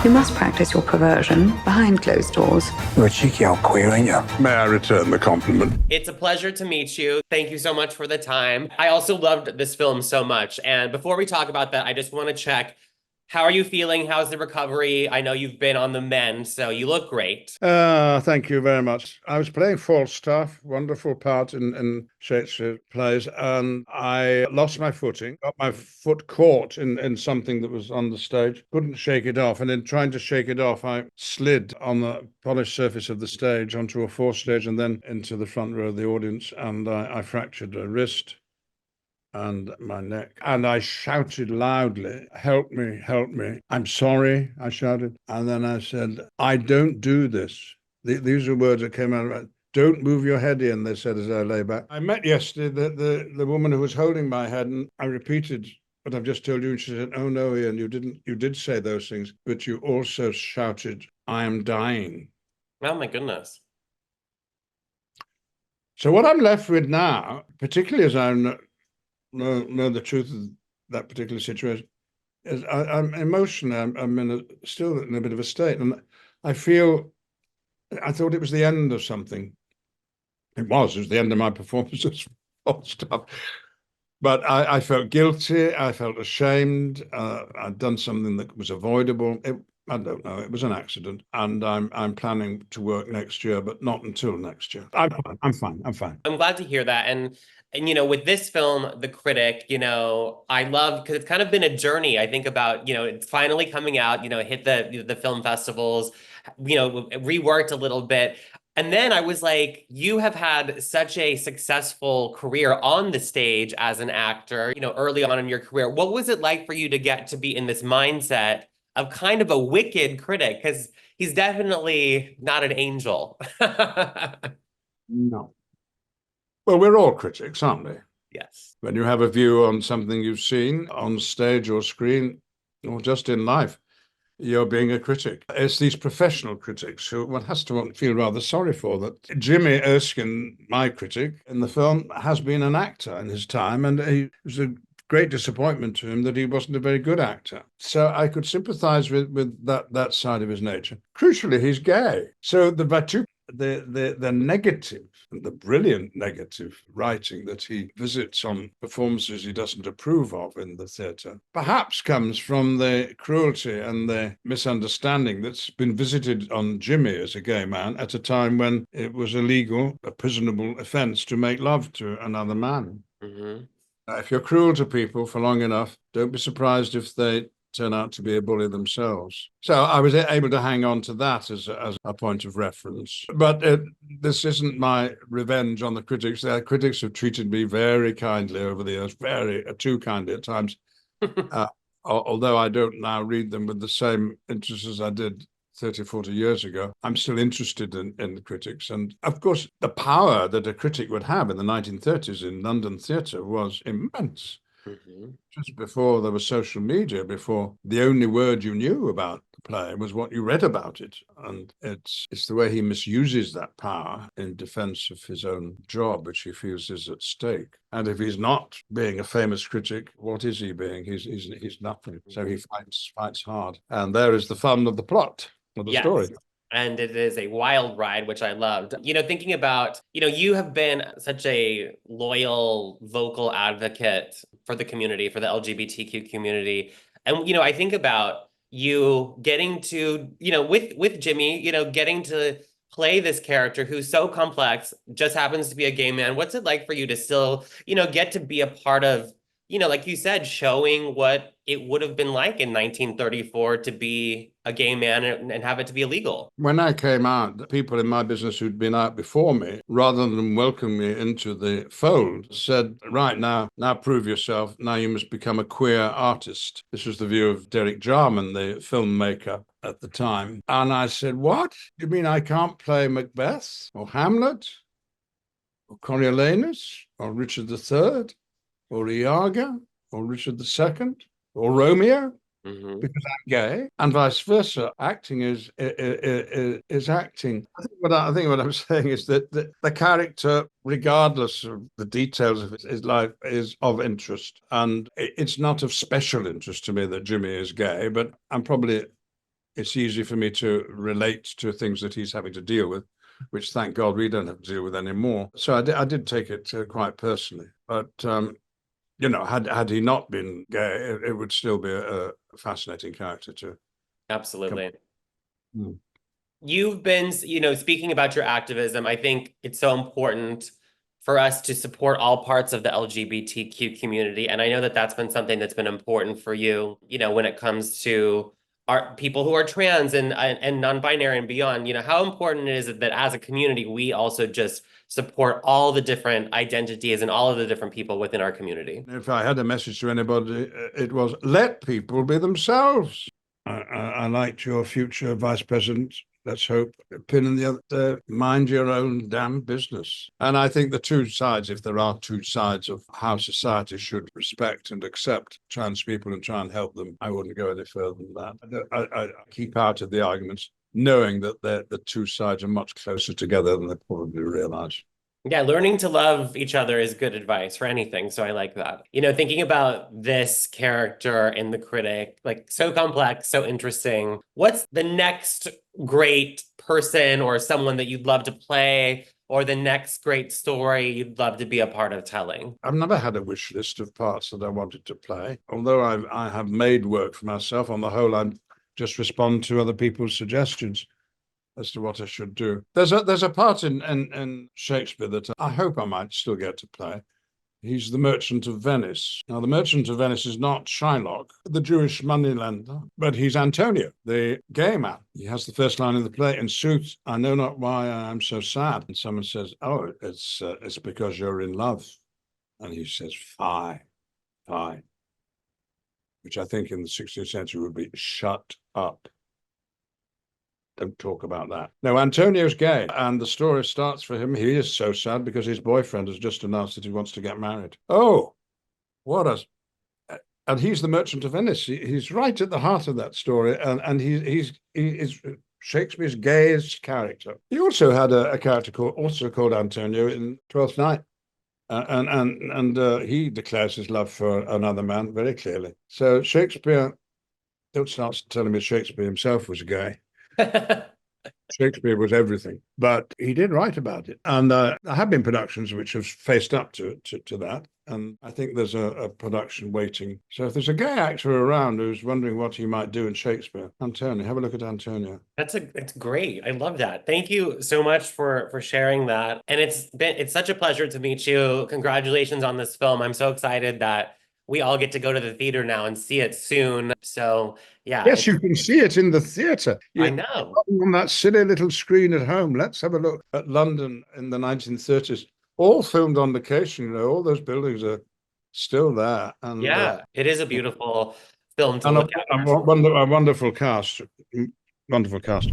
You must practice your perversion behind closed doors. You're a cheeky old queer, ain't you? May I return the compliment? It's a pleasure to meet you. Thank you so much for the time. I also loved this film so much. And before we talk about that, I just want to check, how are you feeling? How's the recovery? I know you've been on the mend, so you look great. Thank you very much. I was playing Falstaff, wonderful part in Shakespeare plays, and I lost my footing, got my foot caught in something that was on the stage, couldn't shake it off, and in trying to shake it off, I slid on the polished surface of the stage onto a forestage and then into the front row of the audience, and I fractured a wrist and my neck. And I shouted loudly, "Help me, help me. I'm sorry," I shouted. And then I said, "I don't do this." These are words that came out. "Don't move your head in," they said as I lay back. I met yesterday the woman who was holding my head, and I repeated what I've just told you. And she said, "Oh no, Ian, you did say those things, but you also shouted, 'I am dying.'" Oh my goodness. So what I'm left with now, particularly as I know the truth of that particular situation, is I'm emotionally, I'm still in a bit of a state, and I thought it was the end of something. It was the end of my performance as Falstaff. But I felt guilty, I felt ashamed, I'd done something that was avoidable. I don't know, it was an accident, and I'm planning to work next year, but not until next year. I'm fine. I'm glad to hear that. And with this film, The Critic, I love, because it's kind of been a journey. I think about, it's finally coming out, hit the film festivals, reworked a little bit. And then I was like, you have had such a successful career on the stage as an actor, early on in your career. What was it like for you to get to be in this mindset of kind of a wicked critic? Because he's definitely not an angel. No. Well, we're all critics, aren't we? Yes. When you have a view on something you've seen on stage or screen, or just in life, you're being a critic. It's these professional critics who one has to feel rather sorry for. That Jimmy Erskine, my critic in the film, has been an actor in his time, and it was a great disappointment to him that he wasn't a very good actor. So I could sympathize with that side of his nature. Crucially, he's gay. So the negative, the brilliant negative writing that he visits on performances he doesn't approve of in the theatre, perhaps comes from the cruelty and the misunderstanding that's been visited on Jimmy as a gay man at a time when it was illegal, a prisonable offence to make love to another man. Mm-hmm. If you're cruel to people for long enough, don't be surprised if they turn out to be a bully themselves. So I was able to hang on to that as a point of reference. But this isn't my revenge on the critics. The critics have treated me very kindly over the years, too kindly at times, although I don't now read them with the same interest as I did 30, 40 years ago. I'm still interested in the critics. And of course, the power that a critic would have in the 1930s in London theatre was immense. Mm-hmm. Just before there was social media, before the only word you knew about the play was what you read about it. And it's the way he misuses that power in defense of his own job, which he feels is at stake. And if he's not being a famous critic, what is he being? He's nothing. So he fights hard. And there is the fun of the plot of the story. And it is a wild ride, which I loved. Thinking about, you have been such a loyal, vocal advocate for the community, for the LGBTQ community. And, I think about you getting to, with Jimmy, getting to play this character who's so complex, just happens to be a gay man. What's it like for you to still, get to be a part of, like you said, showing what it would have been like in 1934 to be a gay man and have it to be illegal? When I came out, the people in my business who'd been out before me, rather than welcome me into the fold, said, "Right, now prove yourself. Now you must become a queer artist." This was the view of Derek Jarman, the filmmaker at the time. And I said, "What? You mean I can't play Macbeth or Hamlet or Coriolanus or Richard III? Or Iago, or Richard II, or Romeo, Mm-hmm. because I'm gay, and vice versa. Acting is acting. I think what I'm saying is that the character, regardless of the details of his life, is of interest, and it's not of special interest to me that Jimmy is gay, but I'm probably it's easy for me to relate to things that he's having to deal with, which thank God we don't have to deal with anymore. So I did take it quite personally. But, had he not been gay, it would still be a fascinating character too. Absolutely. Hmm. You've been, speaking about your activism, I think it's so important for us to support all parts of the LGBTQ community. And I know that that's been something that's been important for you, when it comes to our people who are trans and non-binary and beyond. How important is it that as a community, we also just support all the different identities and all of the different people within our community? If I had a message to anybody, it was, let people be themselves. I liked your future vice president. Let's hope, pin in the other, mind your own damn business. And I think the two sides, if there are two sides of how society should respect and accept trans people and try and help them, I wouldn't go any further than that. I keep out of the arguments, knowing that the two sides are much closer together than they probably realize. Yeah, learning to love each other is good advice for anything. So I like that. Thinking about this character in The Critic, like so complex, so interesting. What's the next great person or someone that you'd love to play, or the next great story you'd love to be a part of telling? I've never had a wish list of parts that I wanted to play. Although I have made work for myself, on the whole, I just respond to other people's suggestions as to what I should do. There's a part in Shakespeare that I hope I might still get to play. He's the Merchant of Venice. Now, the Merchant of Venice is not Shylock, the Jewish moneylender, but he's Antonio, the gay man. He has the first line of the play, "In sooth, I know not why I am so sad." And someone says, "Oh, it's because you're in love." And he says, "Fie, fie," which I think in the 16th century would be "shut up. Don't talk about that." No, Antonio's gay, and the story starts for him. He is so sad because his boyfriend has just announced that he wants to get married. Oh, and he's the Merchant of Venice. He's right at the heart of that story, and he is Shakespeare's gayest character. He also had a character called Antonio in Twelfth Night, and he declares his love for another man very clearly. So Shakespeare, don't start telling me Shakespeare himself was gay. Shakespeare was everything, but he did write about it. And there have been productions which have faced up to that. And I think there's a production waiting. So if there's a gay actor around who's wondering what he might do in Shakespeare, Antonio, have a look at Antonio. It's great. I love that. Thank you so much for sharing that. And it's such a pleasure to meet you. Congratulations on this film. I'm so excited that we all get to go to the theater now and see it soon. So yeah. Yes, you can see it in the theater. I know. On that silly little screen at home. Let's have a look at London in the 1930s. All filmed on location. All those buildings are still there. And yeah, it is a beautiful film to and look at. a wonderful cast. Wonderful cast.